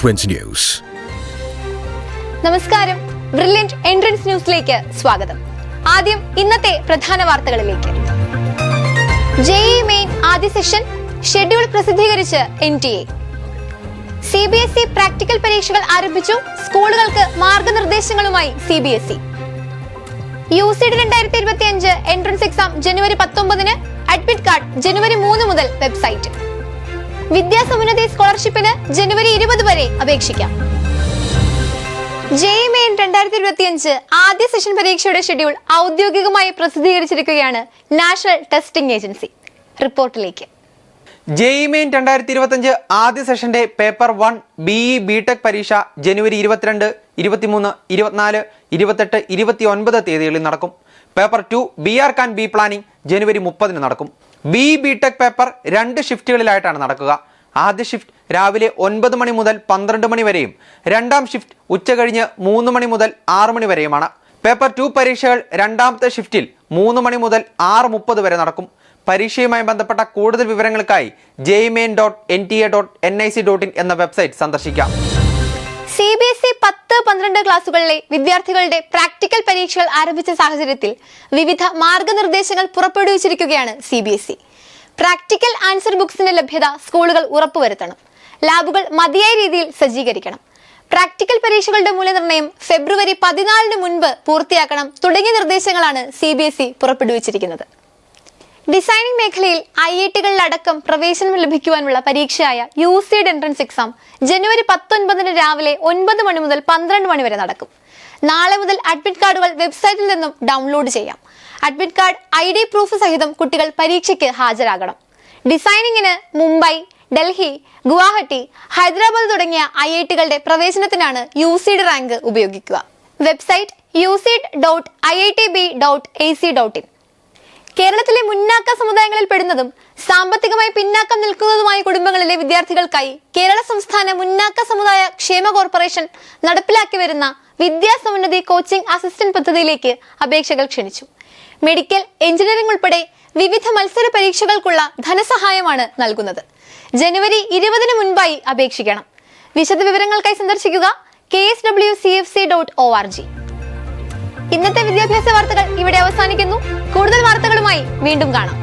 T20 News. നമസ്കാരം, brilliant entrance ന്യൂസിലേക്ക് സ്വാഗതം. ആദ്യം ഇന്നത്തെ പ്രധാന വാർത്തകളിലേക്ക്. ജെഇഇ മെയിൻ ആദ്യ സെഷൻ ഷെഡ്യൂൾ പ്രസിദ്ധീകരിച്ച് NTA. CBSE പ്രാക്ടിക്കൽ പരീക്ഷകൾ ആരംഭിച്ചു. സ്കൂളുകൾക്ക് മാർഗനിർദ്ദേശങ്ങളുമായി CBSE. UCD 2025 എൻട്രൻസ് എക്സാം ജനുവരി 19-ന്, അഡ്മിറ്റ് കാർഡ് ജനുവരി 3 മുതൽ വെബ്സൈറ്റ്. വിദ്യാസമുന്നതി സ്കോളർഷിപ്പിന് ജനുവരി 20 വരെ അപേക്ഷിക്കാം. ജെഇഇ മെയിൻ 2025 ആദ്യ സെഷൻ പരീക്ഷയുടെ ഷെഡ്യൂൾ ഔദ്യോഗികമായി പ്രസിദ്ധീകരിച്ചിരിക്കുകയാണ് നാഷണൽ ടെസ്റ്റിംഗ് ഏജൻസി. റിപ്പോർട്ടിലേക്ക്. ജെഇഇ മെയിൻ 2025 ആദ്യ സെഷന്റെ പേപ്പർ 1 BE BTech പരീക്ഷ ജനുവരി 22, 23, 24, 28, 29 തീയതികളിൽ നടക്കും. Paper 2 BR and B planning ജനുവരി 30-ന് നടക്കും. BE BTech പേപ്പർ 2 ഷിഫ്റ്റുകളിലായിട്ടാണ് നടക്കുക. ആദ്യ ഷിഫ്റ്റ് രാവിലെ 9 മണി മുതൽ 12 മണി വരെയും രണ്ടാം ഷിഫ്റ്റ് ഉച്ചകഴിഞ്ഞ് 3 മണി മുതൽ 6 മണി വരെയുമാണ്. പേപ്പർ 2 പരീക്ഷകൾ രണ്ടാമത്തെ ഷിഫ്റ്റിൽ 3 മണി മുതൽ 6:30 വരെ നടക്കും. പരീക്ഷയുമായി ബന്ധപ്പെട്ട കൂടുതൽ വിവരങ്ങൾക്കായി jeimain.nta.nic.in എന്ന വെബ്സൈറ്റ് സന്ദർശിക്കാം. CBSE 10-12 ക്ലാസുകളിലെ വിദ്യാർത്ഥികളുടെ പ്രാക്ടിക്കൽ പരീക്ഷകൾ ആരംഭിച്ച സാഹചര്യത്തിൽ വിവിധ മാർഗനിർദ്ദേശങ്ങൾ പുറപ്പെടുവിച്ചിരിക്കുകയാണ് CBSE. പ്രാക്ടിക്കൽ ആൻസർ ബുക്സിന്റെ ലഭ്യത സ്കൂളുകൾ ഉറപ്പുവരുത്തണം. ലാബുകൾ മതിയായ രീതിയിൽ സജ്ജീകരിക്കണം. പ്രാക്ടിക്കൽ പരീക്ഷകളുടെ മൂല്യനിർണ്ണയം ഫെബ്രുവരി 14-ന് മുൻപ് പൂർത്തിയാക്കണം തുടങ്ങിയ നിർദ്ദേശങ്ങളാണ് CBSE പുറപ്പെടുവിച്ചിരിക്കുന്നത്. ഡിസൈനിംഗ് മേഖലയിൽ IIT-കളിലടക്കം പ്രവേശനം ലഭിക്കുവാനുള്ള പരീക്ഷയായ UCD എൻട്രൻസ് എക്സാം ജനുവരി 19-ന് രാവിലെ 9 മണി മുതൽ 12 മണി വരെ നടക്കും. നാളെ മുതൽ അഡ്മിറ്റ് കാർഡുകൾ വെബ്സൈറ്റിൽ നിന്നും ഡൗൺലോഡ് ചെയ്യാം. അഡ്മിറ്റ് കാർഡ് ID പ്രൂഫ് സഹിതം കുട്ടികൾ പരീക്ഷയ്ക്ക് ഹാജരാകണം. ഡിസൈനിങ്ങിന് മുംബൈ, ഡൽഹി, ഗുവാഹട്ടി, ഹൈദരാബാദ് തുടങ്ങിയ IIT-കളുടെ പ്രവേശനത്തിനാണ് UCD റാങ്ക് ഉപയോഗിക്കുക. Website ucd.iitb.ac.in. കേരളത്തിലെ മുന്നാക്ക സമുദായങ്ങളിൽ പെടുന്നതും സാമ്പത്തികമായി പിന്നാക്കം നിൽക്കുന്നതുമായ കുടുംബങ്ങളിലെ വിദ്യാർത്ഥികൾക്കായി കേരള സംസ്ഥാന മുന്നാക്ക സമുദായ ക്ഷേമ കോർപ്പറേഷൻ നടപ്പിലാക്കി വരുന്ന വിദ്യാസമുന്നതി കോച്ചിംഗ് അസിസ്റ്റന്റ് പദ്ധതിയിലേക്ക് അപേക്ഷകൾ ക്ഷണിച്ചു. മെഡിക്കൽ, എഞ്ചിനീയറിംഗ് ഉൾപ്പെടെ വിവിധ മത്സര പരീക്ഷകൾക്കുള്ള ധനസഹായമാണ് നൽകുന്നത്. ജനുവരി 20-ന് മുൻപായി അപേക്ഷിക്കണം. വിശദ വിവരങ്ങൾക്കായി സന്ദർശിക്കുക kswcfc.org. ഇന്നത്തെ വിദ്യാഭ്യാസ വാർത്തകൾ ഇവിടെ അവസാനിക്കുന്നു. കൂടുതൽ വാർത്തകളുമായി വീണ്ടും കാണാം.